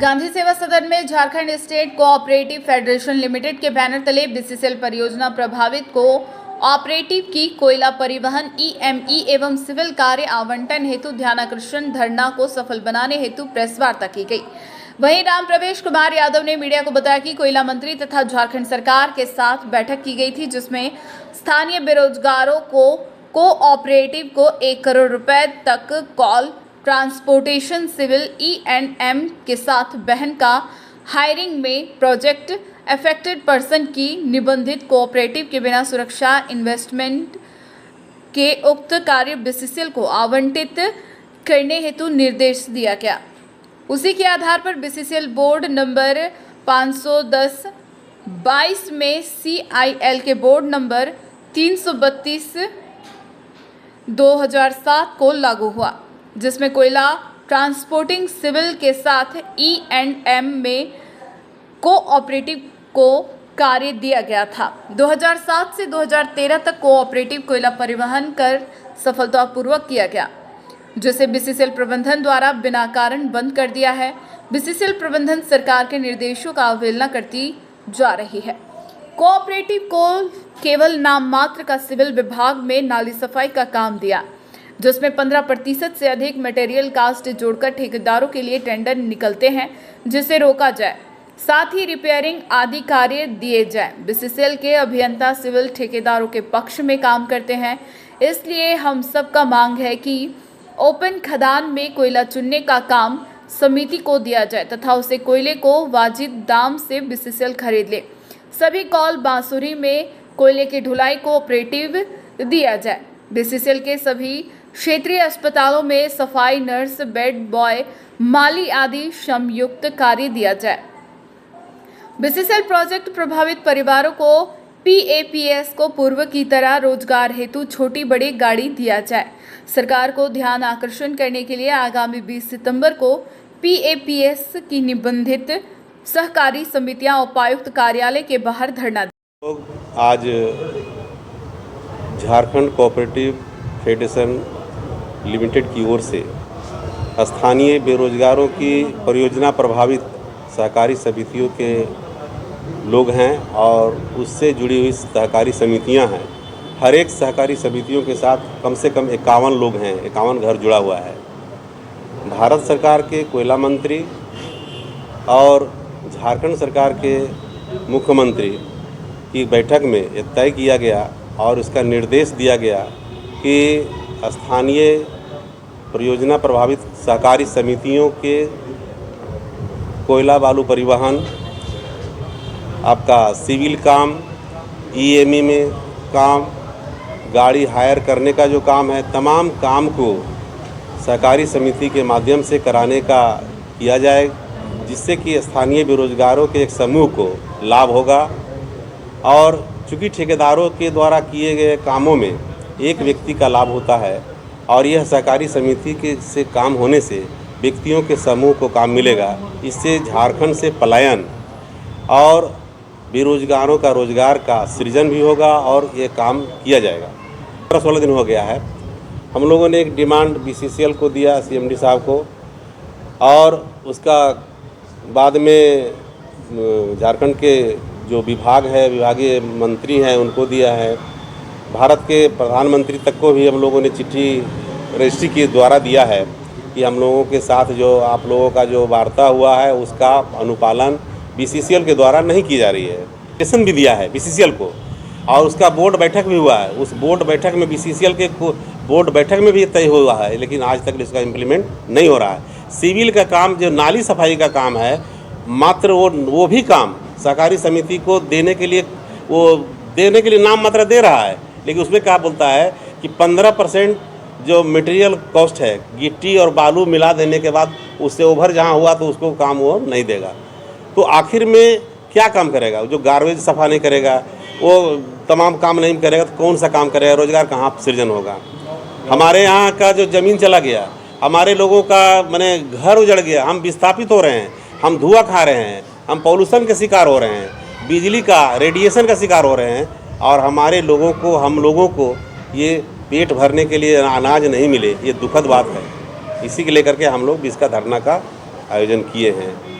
गांधी सेवा सदन में Jharkhand state cooperative federation limited के बैनर तले बीसीसीएल परियोजना प्रभावित को ऑपरेटिव की कोयला परिवहन ईएमई एवं सिविल कार्य आवंटन हेतु ध्यानाकर्षण धरना को सफल बनाने हेतु प्रेस वार्ता की गई। वहीं राम प्रवेश कुमार यादव ने मीडिया को बताया कि कोयला मंत्री तथा झारखंड सरकार के साथ बैठक की गई थी, जिसमें स्थानीय बेरोजगारों को कोऑपरेटिव को 1 करोड़ रुपए तक कॉल ट्रांसपोर्टेशन सिविल E&M के साथ बहन का हायरिंग में प्रोजेक्ट अफेक्टेड पर्सन की निबंधित कोऑपरेटिव के बिना सुरक्षा इन्वेस्टमेंट के उक्त कार्य बीसीसीएल को आवंटित करने हेतु निर्देश दिया गया। उसी के आधार पर बीसीसीएल बोर्ड नंबर 510/22 में CIL के बोर्ड नंबर 332/2007 को लागू हुआ, जिसमें कोयला ट्रांसपोर्टिंग सिविल के साथ E&M में कोऑपरेटिव को कार्य दिया गया था। 2007 से 2013 तक कोऑपरेटिव कोयला परिवहन कर सफलतापूर्वक किया गया, जिसे बीसीसीएल प्रबंधन द्वारा बिना कारण बंद कर दिया है। बीसीसीएल प्रबंधन सरकार के निर्देशों का अवहेलना करती जा रही है। कोऑपरेटिव को केवल नाम मात्र का सिविल विभाग में नाली सफाई का काम दिया, जिसमें 15% से अधिक मटेरियल कास्ट जोड़कर ठेकेदारों के लिए टेंडर निकलते हैं, जिसे रोका जाए। साथ ही रिपेयरिंग आदि कार्य दिए जाए। बीसीसीएल के अभियंता सिविल ठेकेदारों के पक्ष में काम करते हैं, इसलिए हम सबका मांग है कि ओपन खदान में कोयला चुनने का काम समिति को दिया जाए तथा उसे कोयले को वाजिब दाम से बीसीसीएल खरीद ले। सभी कॉल बांसुरी में कोयले की ढुलाई को ऑपरेटिव दिया जाए। बीसीसीएल के सभी क्षेत्रीय अस्पतालों में सफाई नर्स, बेड बॉय, माली आदि श्रमयुक्त कार्य दिया जाए। बीसीसीएल प्रोजेक्ट प्रभावित परिवारों को PAPS को पूर्व की तरह रोजगार हेतु छोटी बड़ी गाड़ी दिया जाए। सरकार को ध्यान आकर्षण करने के लिए आगामी 20 सितंबर को PAPS की निबंधित सहकारी समितियां उपायुक्त कार्यालय के बाहर धरना दें। आज झारखंड कोऑपरेटिव फेडरेशन लिमिटेड की ओर से स्थानीय बेरोजगारों की परियोजना प्रभावित सहकारी समितियों के लोग हैं और उससे जुड़ी हुई सहकारी समितियां हैं। हर एक सहकारी समितियों के साथ कम से कम 51 लोग हैं, 51 घर जुड़ा हुआ है। भारत सरकार के कोयला मंत्री और झारखंड सरकार के मुख्यमंत्री की बैठक में यह तय किया गया और इसका निर्देश दिया गया कि स्थानीय परियोजना प्रभावित सहकारी समितियों के कोयला बालू परिवहन, आपका सिविल काम, EME में काम, गाड़ी हायर करने का जो काम है, तमाम काम को सहकारी समिति के माध्यम से कराने का किया जाए, जिससे कि स्थानीय बेरोजगारों के एक समूह को लाभ होगा। और चूँकि ठेकेदारों के द्वारा किए गए कामों में एक व्यक्ति का लाभ होता है और यह सहकारी समिति के से काम होने से व्यक्तियों के समूह को काम मिलेगा। इससे झारखंड से पलायन और बेरोजगारों का रोजगार का सृजन भी होगा और ये काम किया जाएगा। 16 दिन हो गया है। हम लोगों ने एक डिमांड बीसीसीएल को दिया, CMD साहब को, और उसका बाद में झारखंड के जो विभाग है, विभागीय मंत्री हैं, उनको दिया है। भारत के प्रधानमंत्री तक को भी हम लोगों ने चिट्ठी रजिस्ट्री के द्वारा दिया है कि हम लोगों के साथ जो आप लोगों का जो वार्ता हुआ है उसका अनुपालन बीसीसीएल के द्वारा नहीं की जा रही है। स्टेशन भी दिया है बीसीसीएल को और उसका बोर्ड बैठक भी हुआ है। उस बोर्ड बैठक में बीसीसीएल के बोर्ड बैठक में भी तय हुआ है, लेकिन आज तक इसका इम्प्लीमेंट नहीं हो रहा है। सिविल का काम, जो नाली सफाई का काम है, मात्र वो भी काम सहकारी समिति को देने के लिए नाम मात्र दे रहा है, लेकिन उसमें क्या बोलता है कि 15% जो मटेरियल कॉस्ट है, गिट्टी और बालू मिला देने के बाद उससे ओवर जहाँ हुआ तो उसको काम वो नहीं देगा। तो आखिर में क्या काम करेगा? जो गार्बेज सफा नहीं करेगा, वो तमाम काम नहीं करेगा तो कौन सा काम करेगा? रोजगार कहाँ सृजन होगा? हमारे यहाँ का जो ज़मीन चला गया, हमारे लोगों का माने घर उजड़ गया, हम विस्थापित हो रहे हैं, हम धुआं खा रहे हैं, हम पॉल्यूशन के शिकार हो रहे हैं, बिजली का रेडिएशन का शिकार हो रहे हैं, और हमारे लोगों को, हम लोगों को ये पेट भरने के लिए अनाज नहीं मिले, ये दुखद बात है। इसी के लेकर के हम लोग इसका धरना का आयोजन किए हैं।